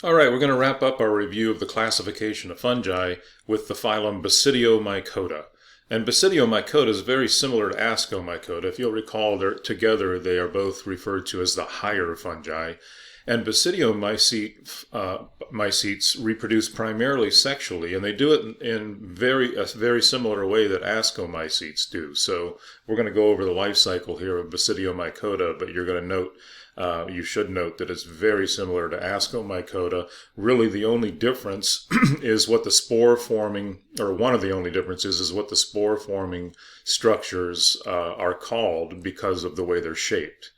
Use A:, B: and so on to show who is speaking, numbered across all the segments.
A: All right, we're going to wrap up our review of the classification of fungi with the phylum Basidiomycota. And Basidiomycota is very similar to Ascomycota. If you'll recall, together they are both referred to as the higher fungi. And Basidiomycetes reproduce primarily sexually, and they do it in a very similar way that Ascomycetes do. So we're going to go over the life cycle here of Basidiomycota, but you're going to note you should note that it's very similar to Ascomycota. Really, the only difference is what the spore forming, or one of the only differences is what the spore forming structures are called because of the way they're shaped.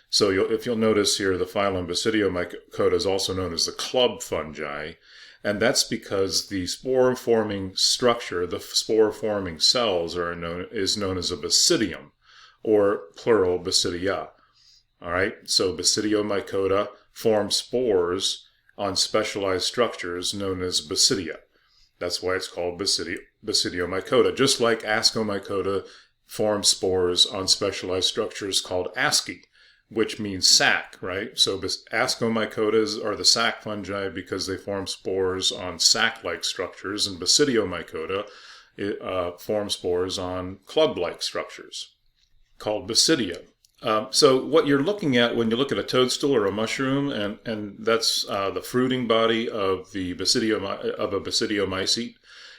A: So if you'll notice here, the phylum Basidiomycota is also known as the club fungi, and that's because the spore forming structure, the spore forming cells, is known as a basidium, or plural basidia. All right, so Basidiomycota form spores on specialized structures known as basidia. That's why it's called Basidiomycota, just like Ascomycota forms spores on specialized structures called asci, which means sac, right? So Ascomycotas are the sac fungi because they form spores on sac-like structures, and Basidiomycota form spores on club-like structures called basidia. So what you're looking at when you look at a toadstool or a mushroom, and that's the fruiting body of a basidiomycete.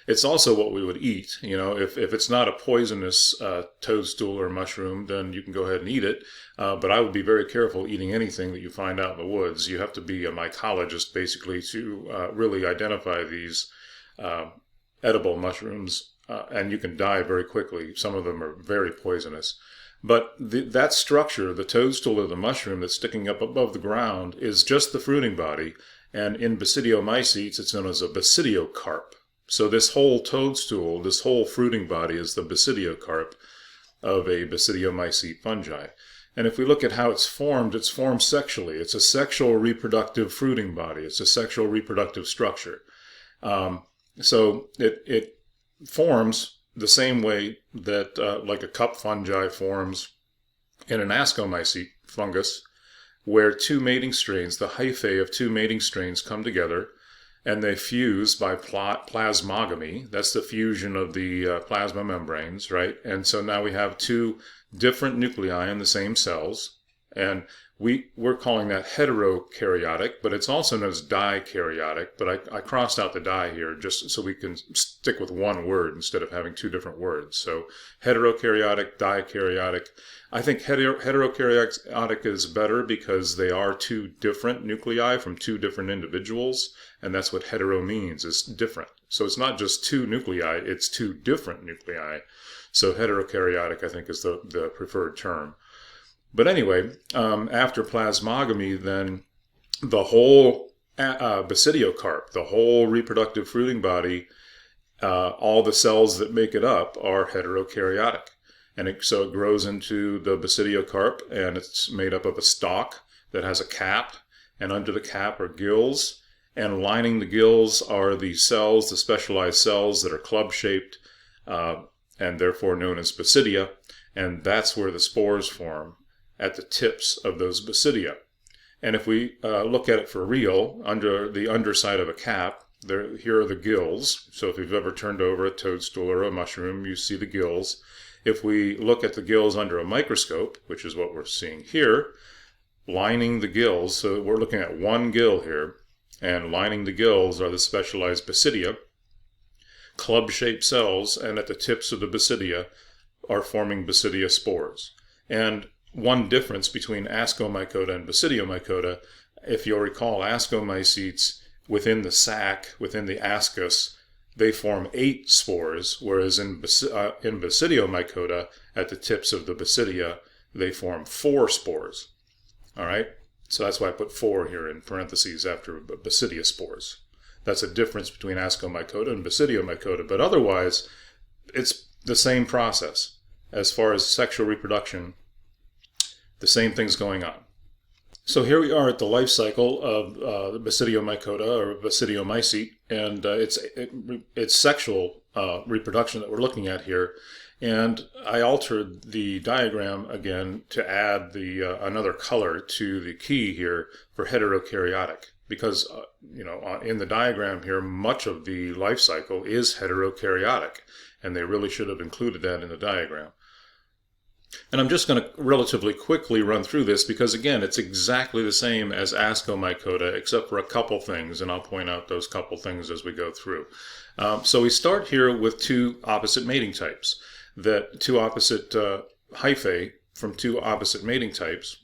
A: It's also what we would eat. You know, if it's not a poisonous toadstool or mushroom, then you can go ahead and eat it. But I would be very careful eating anything that you find out in the woods. You have to be a mycologist, basically, to really identify these edible mushrooms, and you can die very quickly. Some of them are very poisonous. But that structure, the toadstool or the mushroom that's sticking up above the ground, is just the fruiting body. And in basidiomycetes, it's known as a basidiocarp. So this whole toadstool, this whole fruiting body is the basidiocarp of a basidiomycete fungi. And if we look at how it's formed sexually. It's a sexual reproductive fruiting body. It's a sexual reproductive structure. So it forms the same way that like a cup fungi forms in an ascomycete fungus, where two mating strains, the hyphae of two mating strains, come together and they fuse by plasmogamy. That's the fusion of the plasma membranes, right? And so now we have two different nuclei in the same cells, and we're calling that heterokaryotic, but it's also known as dikaryotic. But I crossed out the di here just so we can stick with one word instead of having two different words. So heterokaryotic, dikaryotic. I think heterokaryotic is better because they are two different nuclei from two different individuals, and that's what hetero means, is different. So it's not just two nuclei, it's two different nuclei. So heterokaryotic, I think, is the preferred term. But anyway, after plasmogamy, then the whole basidiocarp, the whole reproductive fruiting body, all the cells that make it up are heterokaryotic. And so it grows into the basidiocarp, and it's made up of a stalk that has a cap, and under the cap are gills, and lining the gills are the cells, the specialized cells that are club-shaped, and therefore known as basidia, and that's where the spores form, at the tips of those basidia. And if we look at it for real, under the underside of a cap, here are the gills. So if you've ever turned over a toadstool or a mushroom, you see the gills. If we look at the gills under a microscope, which is what we're seeing here, lining the gills, so we're looking at one gill here, and lining the gills are the specialized basidia, club-shaped cells, and at the tips of the basidia are forming basidia spores. And one difference between Ascomycota and Basidiomycota, if you'll recall, Ascomycetes within the sac, within the ascus, they form 8 spores, whereas in Basidiomycota, at the tips of the basidia, they form 4 spores. All right? So that's why I put 4 here in parentheses after basidia spores. That's a difference between Ascomycota and Basidiomycota, but otherwise, it's the same process. As far as sexual reproduction, the same thing's going on. So here we are at the life cycle of the Basidiomycota or Basidiomycete, and it's sexual reproduction that we're looking at here. And I altered the diagram again to add the another color to the key here for heterokaryotic. because in the diagram here, much of the life cycle is heterokaryotic, and they really should have included that in the diagram. And I'm just going to relatively quickly run through this because, again, it's exactly the same as Ascomycota except for a couple things, and I'll point out those couple things as we go through. So we start here with two opposite mating types, that two opposite hyphae from two opposite mating types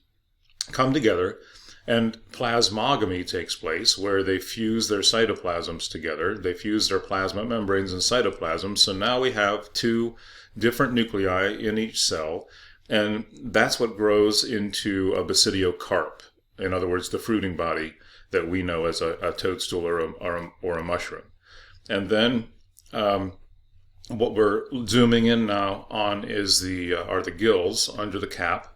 A: come together, and plasmogamy takes place, where they fuse their cytoplasms together. They fuse their plasma membranes and cytoplasm, so now we have two different nuclei in each cell, and that's what grows into a basidiocarp. In other words, the fruiting body that we know as a toadstool or a mushroom. And then what we're zooming in now on is are the gills under the cap.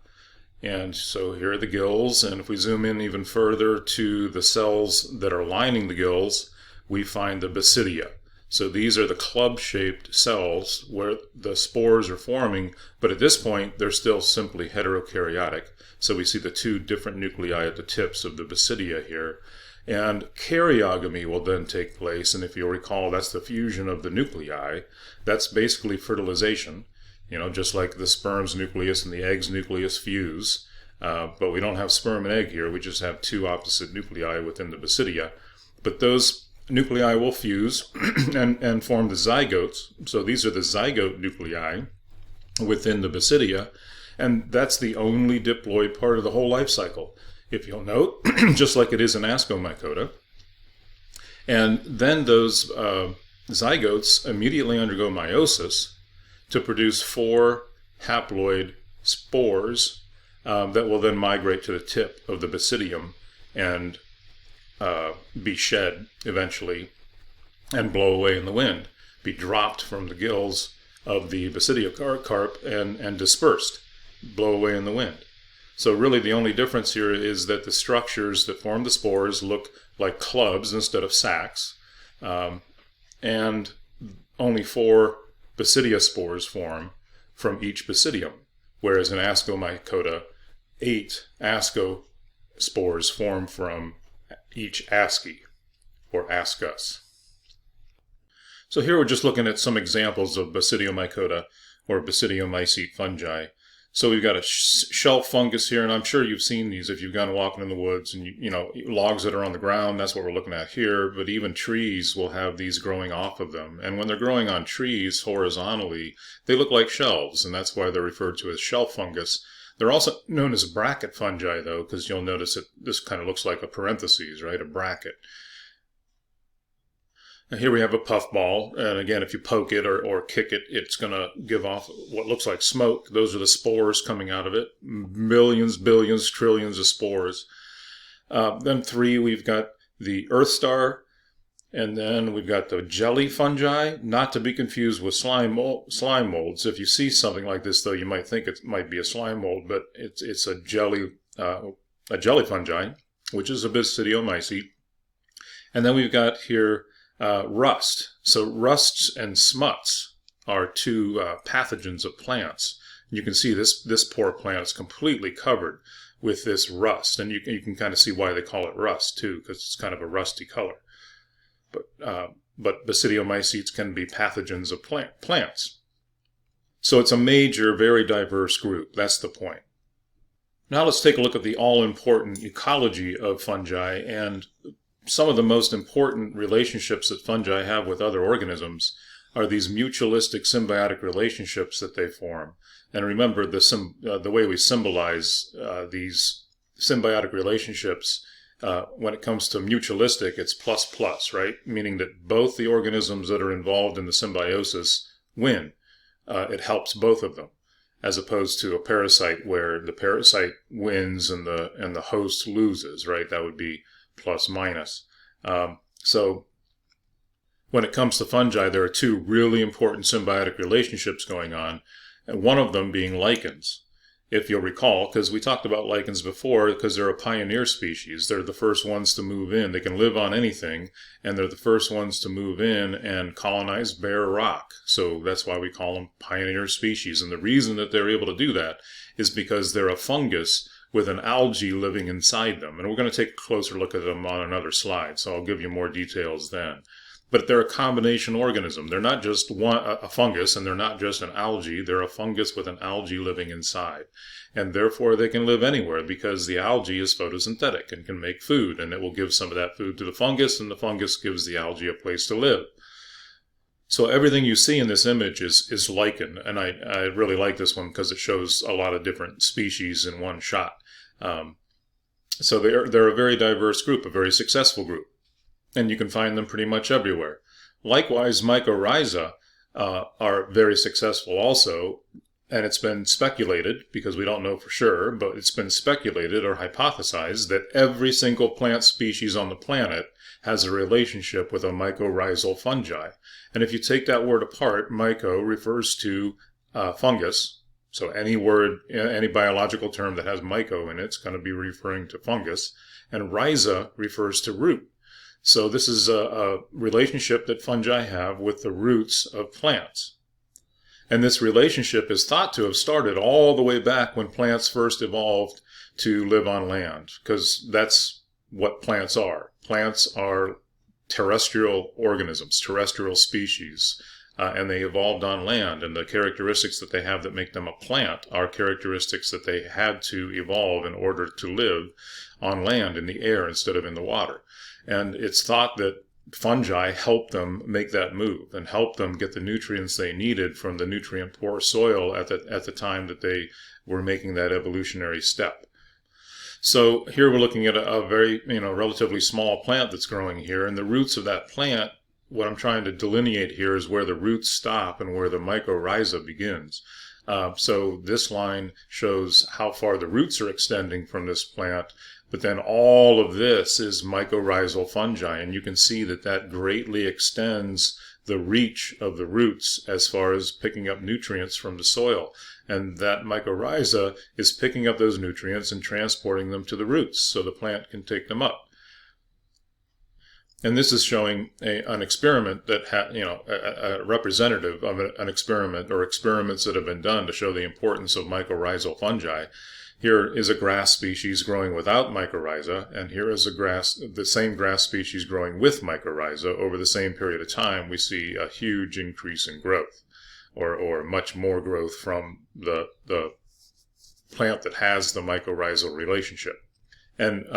A: And so here are the gills, and if we zoom in even further to the cells that are lining the gills, we find the basidia. So these are the club-shaped cells where the spores are forming, but at this point they're still simply heterokaryotic. So we see the two different nuclei at the tips of the basidia here. And karyogamy will then take place, and if you'll recall, that's the fusion of the nuclei. That's basically fertilization. Just like the sperm's nucleus and the egg's nucleus fuse. But we don't have sperm and egg here. We just have two opposite nuclei within the basidia. But those nuclei will fuse and form the zygotes. So these are the zygote nuclei within the basidia. And that's the only diploid part of the whole life cycle, if you'll note, just like it is in Ascomycota. And then those zygotes immediately undergo meiosis to produce 4 haploid spores that will then migrate to the tip of the basidium and be shed eventually and blow away in the wind, be dropped from the gills of the basidiocarp and dispersed, blow away in the wind. So really the only difference here is that the structures that form the spores look like clubs instead of sacs, and only 4 basidia spores form from each basidium, whereas in Ascomycota, 8 ascospores form from each asci, or ascus. So here we're just looking at some examples of Basidiomycota, or basidiomycete fungi. So we've got a shelf fungus here, and I'm sure you've seen these if you've gone walking in the woods, and logs that are on the ground, that's what we're looking at here, but even trees will have these growing off of them. And when they're growing on trees horizontally, they look like shelves, and that's why they're referred to as shelf fungus. They're also known as bracket fungi, though, because you'll notice that this kind of looks like a parentheses, right? A bracket. And here we have a puffball, and again, if you poke it or kick it, it's going to give off what looks like smoke. Those are the spores coming out of it. Millions, billions, trillions of spores. Then 3, we've got the earth star, and then we've got the jelly fungi, not to be confused with slime molds. If you see something like this, though, you might think it might be a slime mold, but it's a jelly fungi, which is a basidiomycete. And then we've got here rust. So rusts and smuts are 2 pathogens of plants. You can see this poor plant is completely covered with this rust, and you can kind of see why they call it rust too, because it's kind of a rusty color. But basidiomycetes can be pathogens of plants. So it's a major, very diverse group. That's the point. Now let's take a look at the all-important ecology of fungi, and some of the most important relationships that fungi have with other organisms are these mutualistic symbiotic relationships that they form. And remember, the way we symbolize these symbiotic relationships, when it comes to mutualistic, it's plus, right? Meaning that both the organisms that are involved in the symbiosis win. It helps both of them, as opposed to a parasite where the parasite wins and the host loses, right? That would be plus minus. So when it comes to fungi, there are 2 really important symbiotic relationships going on, and one of them being lichens. If you'll recall, because we talked about lichens before, because they're a pioneer species. They're the first ones to move in. They can live on anything, and they're the first ones to move in and colonize bare rock. So that's why we call them pioneer species. And the reason that they're able to do that is because they're a fungus with an algae living inside them. And we're going to take a closer look at them on another slide, so I'll give you more details then. But they're a combination organism. They're not just a fungus, and they're not just an algae. They're a fungus with an algae living inside. And therefore they can live anywhere because the algae is photosynthetic and can make food, and it will give some of that food to the fungus, and the fungus gives the algae a place to live. So everything you see in this image is lichen, and I really like this one because it shows a lot of different species in one shot. So they're a very diverse group, a very successful group. And you can find them pretty much everywhere. Likewise, mycorrhiza are very successful also, and it's been speculated, because we don't know for sure, but it's been speculated or hypothesized that every single plant species on the planet has a relationship with a mycorrhizal fungi. And if you take that word apart, myco refers to fungus. So any word, any biological term that has myco in it is going to be referring to fungus. And rhiza refers to root. So this is a relationship that fungi have with the roots of plants. And this relationship is thought to have started all the way back when plants first evolved to live on land, because that's what plants are. Plants are terrestrial organisms, terrestrial species, and they evolved on land, and the characteristics that they have that make them a plant are characteristics that they had to evolve in order to live on land in the air instead of in the water. And it's thought that fungi helped them make that move and helped them get the nutrients they needed from the nutrient-poor soil at the time that they were making that evolutionary step. So here we're looking at a very, relatively small plant that's growing here, and the roots of that plant, what I'm trying to delineate here is where the roots stop and where the mycorrhiza begins. So this line shows how far the roots are extending from this plant, but then all of this is mycorrhizal fungi, and you can see that that greatly extends the reach of the roots as far as picking up nutrients from the soil. And that mycorrhiza is picking up those nutrients and transporting them to the roots so the plant can take them up. And this is showing an experiment that a representative of an experiment or experiments that have been done to show the importance of mycorrhizal fungi. Here is a grass species growing without mycorrhiza, and here is the same grass species growing with mycorrhiza. Over the same period of time, we see a huge increase in growth, or much more growth from the plant that has the mycorrhizal relationship. And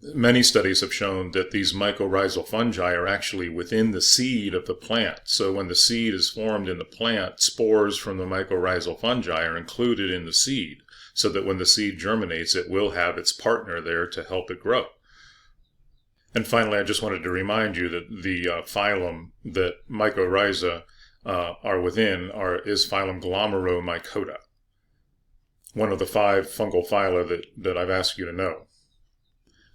A: many studies have shown that these mycorrhizal fungi are actually within the seed of the plant. So when the seed is formed in the plant, spores from the mycorrhizal fungi are included in the seed, so that when the seed germinates, it will have its partner there to help it grow. And finally, I just wanted to remind you that the phylum that mycorrhiza are within is Phylum Basidiomycota, one of the 5 fungal phyla that I've asked you to know.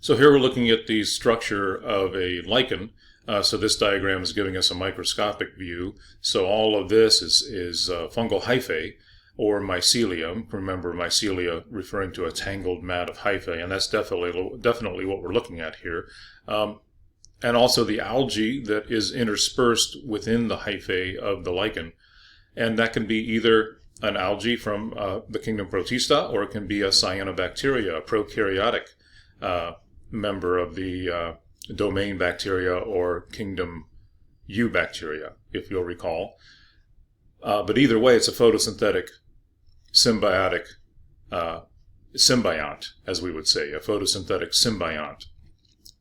A: So here we're looking at the structure of a lichen. So this diagram is giving us a microscopic view. So all of this is fungal hyphae, or mycelium. Remember, mycelia referring to a tangled mat of hyphae, and that's definitely what we're looking at here. And also the algae that is interspersed within the hyphae of the lichen. And that can be either an algae from the kingdom Protista, or it can be a cyanobacteria, a prokaryotic member of the domain bacteria, or kingdom Eubacteria, if you'll recall. But either way, it's a photosynthetic symbiotic symbiont, as we would say, a photosynthetic symbiont.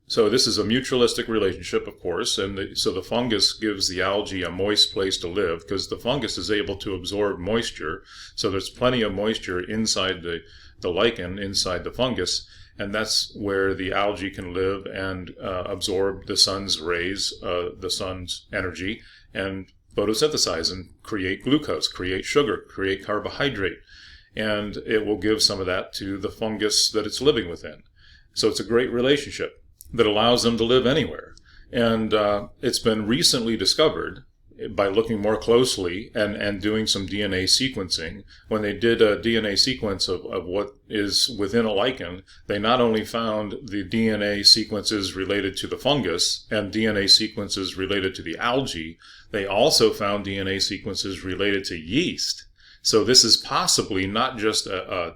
A: So this is a mutualistic relationship, of course, and so the fungus gives the algae a moist place to live, because the fungus is able to absorb moisture. So there's plenty of moisture inside the lichen, inside the fungus, and that's where the algae can live and absorb the sun's rays, the sun's energy, and photosynthesize and create glucose, create sugar, create carbohydrate, and it will give some of that to the fungus that it's living within. So it's a great relationship that allows them to live anywhere. And it's been recently discovered by looking more closely and doing some DNA sequencing. When they did a DNA sequence of what is within a lichen, they not only found the DNA sequences related to the fungus and DNA sequences related to the algae, they also found DNA sequences related to yeast. So this is possibly not just a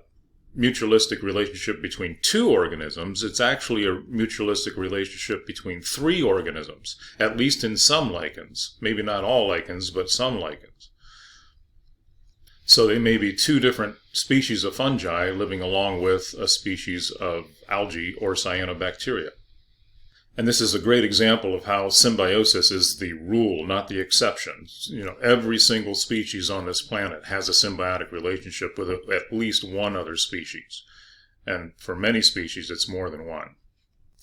A: mutualistic relationship between two organisms. It's actually a mutualistic relationship between three organisms, at least in some lichens. Maybe not all lichens, but some lichens. So they may be two different species of fungi living along with a species of algae or cyanobacteria. And this is a great example of how symbiosis is the rule, not the exception. Every single species on this planet has a symbiotic relationship with at least one other species. And for many species, it's more than one.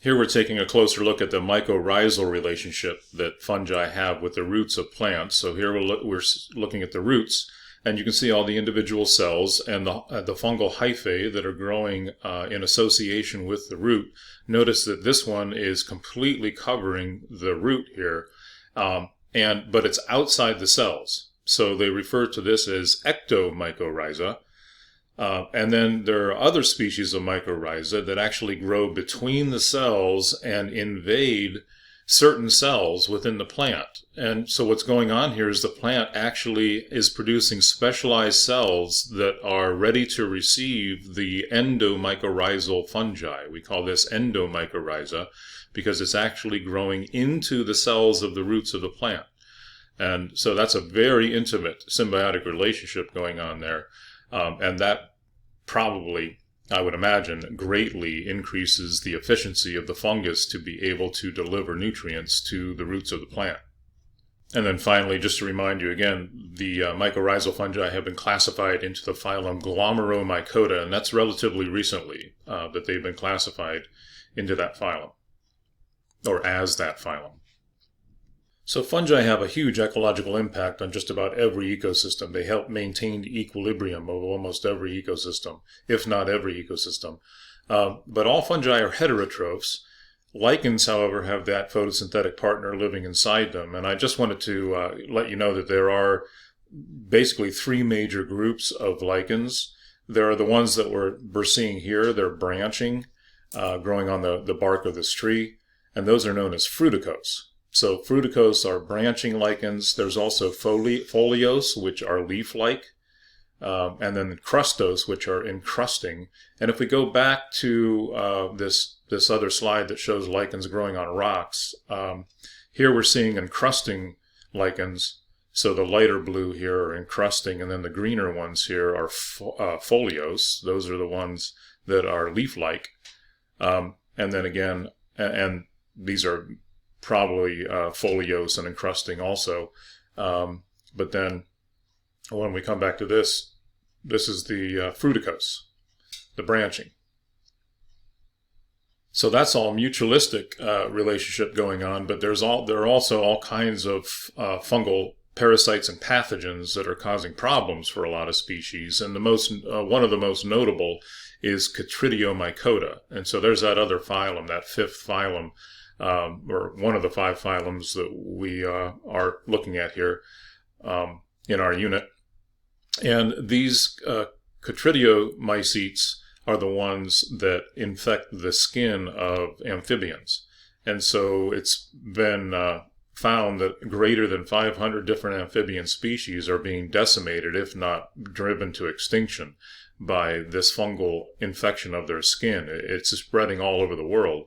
A: Here we're taking a closer look at the mycorrhizal relationship that fungi have with the roots of plants. So here we're looking at the roots, and you can see all the individual cells and the fungal hyphae that are growing in association with the root. Notice that this one is completely covering the root here, but it's outside the cells. So they refer to this as ectomycorrhiza. And then there are other species of mycorrhiza that actually grow between the cells and invade certain cells within the plant. And so what's going on here is the plant actually is producing specialized cells that are ready to receive the endomycorrhizal fungi. We call this endomycorrhiza because it's actually growing into the cells of the roots of the plant. And so that's a very intimate symbiotic relationship going on there. And that probably, I would imagine, greatly increases the efficiency of the fungus to be able to deliver nutrients to the roots of the plant. And then finally, just to remind you again, the mycorrhizal fungi have been classified into the phylum Glomeromycota, and that's relatively recently that they've been classified into that phylum, or as that phylum. So fungi have a huge ecological impact on just about every ecosystem. They help maintain the equilibrium of almost every ecosystem, if not every ecosystem. But all fungi are heterotrophs. Lichens, however, have that photosynthetic partner living inside them. And I just wanted to let you know that there are basically three major groups of lichens. There are the ones that we're seeing here. They're branching, growing on the bark of this tree, and those are known as fruticose. So fruticose are branching lichens. There's also foliose, which are leaf-like, and then crustose, which are encrusting. And if we go back to this other slide that shows lichens growing on rocks, here we're seeing encrusting lichens. So the lighter blue here are encrusting, and then the greener ones here are foliose. Those are the ones that are leaf-like. And then again, and these are probably foliose and encrusting also. But then when we come back to this is the fruticose, the branching. So that's all mutualistic relationship going on, but there are also all kinds of fungal parasites and pathogens that are causing problems for a lot of species. And one of the most notable is Basidiomycota. And so there's that other phylum, that fifth phylum, or one of the five phylums that we are looking at here in our unit. And these Basidiomycetes are the ones that infect the skin of amphibians. And so it's been found that greater than 500 different amphibian species are being decimated, if not driven to extinction, by this fungal infection of their skin. It's spreading all over the world.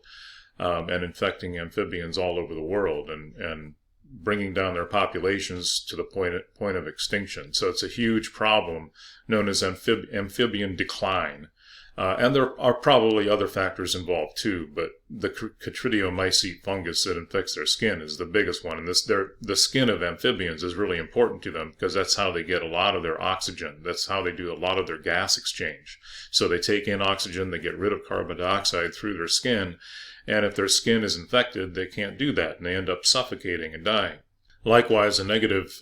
A: And infecting amphibians all over the world and bringing down their populations to the point of extinction. So it's a huge problem known as amphibian decline. And there are probably other factors involved too, but the Basidiomycete fungus that infects their skin is the biggest one. And the skin of amphibians is really important to them because that's how they get a lot of their oxygen. That's how they do a lot of their gas exchange. So they take in oxygen, they get rid of carbon dioxide through their skin. And if their skin is infected, they can't do that, and they end up suffocating and dying. Likewise, a negative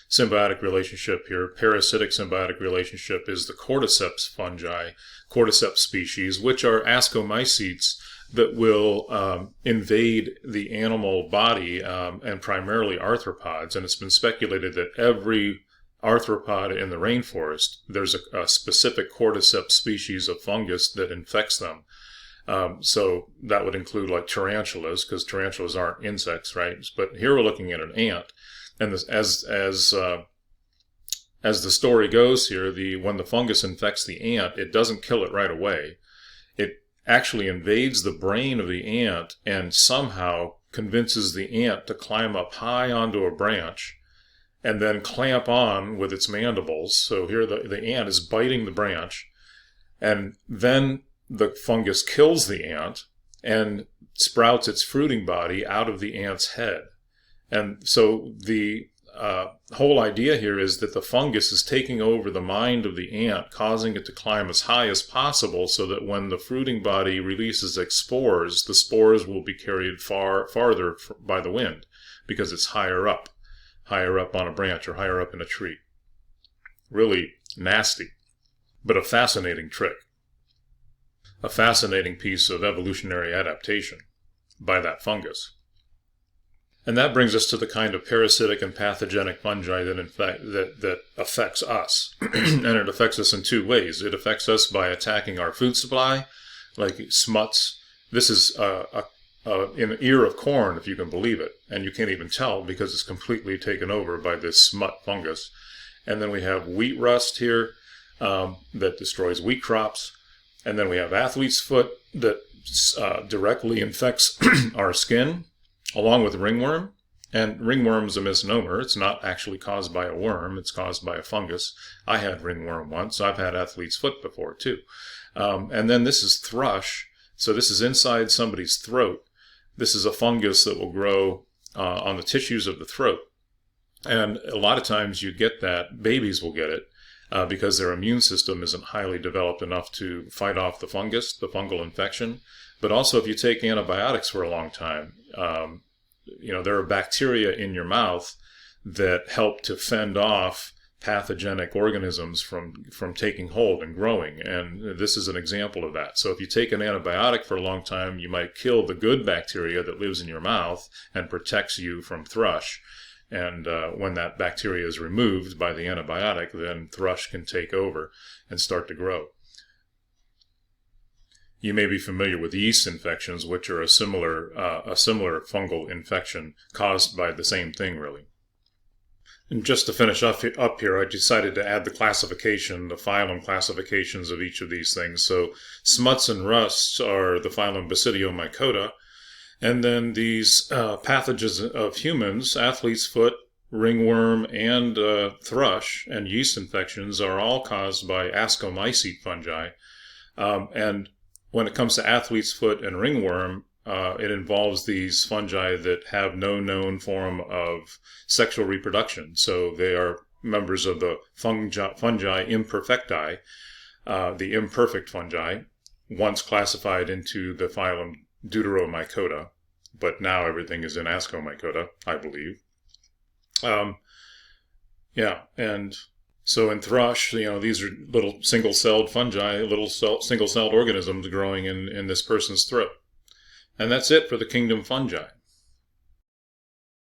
A: symbiotic relationship here, parasitic symbiotic relationship, is the cordyceps fungi, cordyceps species, which are ascomycetes that will invade the animal body and primarily arthropods. And it's been speculated that every arthropod in the rainforest, there's a specific cordyceps species of fungus that infects them. So that would include like tarantulas, because tarantulas aren't insects, right? But here we're looking at an ant, and as as the story goes here, when the fungus infects the ant, it doesn't kill it right away. It actually invades the brain of the ant and somehow convinces the ant to climb up high onto a branch and then clamp on with its mandibles. So here the ant is biting the branch, and then the fungus kills the ant and sprouts its fruiting body out of the ant's head. And so the whole idea here is that the fungus is taking over the mind of the ant, causing it to climb as high as possible so that when the fruiting body releases its spores, the spores will be carried farther by the wind because it's higher up on a branch or higher up in a tree. Really nasty, but a fascinating trick. A fascinating piece of evolutionary adaptation by that fungus. And that brings us to the kind of parasitic and pathogenic fungi that affects us. And it affects us in two ways. It affects us by attacking our food supply, like smuts. This is an ear of corn, if you can believe it. And you can't even tell because it's completely taken over by this smut fungus. And then we have wheat rust here that destroys wheat crops. And then we have athlete's foot that directly infects our skin, along with ringworm. And ringworm is a misnomer. It's not actually caused by a worm. It's caused by a fungus. I had ringworm once. I've had athlete's foot before, too. And then this is thrush. So this is inside somebody's throat. This is a fungus that will grow on the tissues of the throat. And a lot of times you get that, babies will get it, because their immune system isn't highly developed enough to fight off the fungus, the fungal infection. But also if you take antibiotics for a long time, there are bacteria in your mouth that help to fend off pathogenic organisms from taking hold and growing. And this is an example of that. So if you take an antibiotic for a long time, you might kill the good bacteria that lives in your mouth and protects you from thrush. And when that bacteria is removed by the antibiotic, then thrush can take over and start to grow. You may be familiar with yeast infections, which are a similar fungal infection caused by the same thing, really. And just to finish up here, I decided to add the phylum classifications of each of these things. So smuts and rusts are the Phylum Basidiomycota. And then these pathogens of humans, athlete's foot, ringworm, and thrush, and yeast infections are all caused by ascomycete fungi. And when it comes to athlete's foot and ringworm, it involves these fungi that have no known form of sexual reproduction. So they are members of the fungi imperfecti, the imperfect fungi, once classified into the phylum Deuteromycota, but now everything is in Ascomycota, I believe. And so in thrush, these are little single-celled fungi, single-celled organisms growing in this person's throat. And that's it for the kingdom fungi.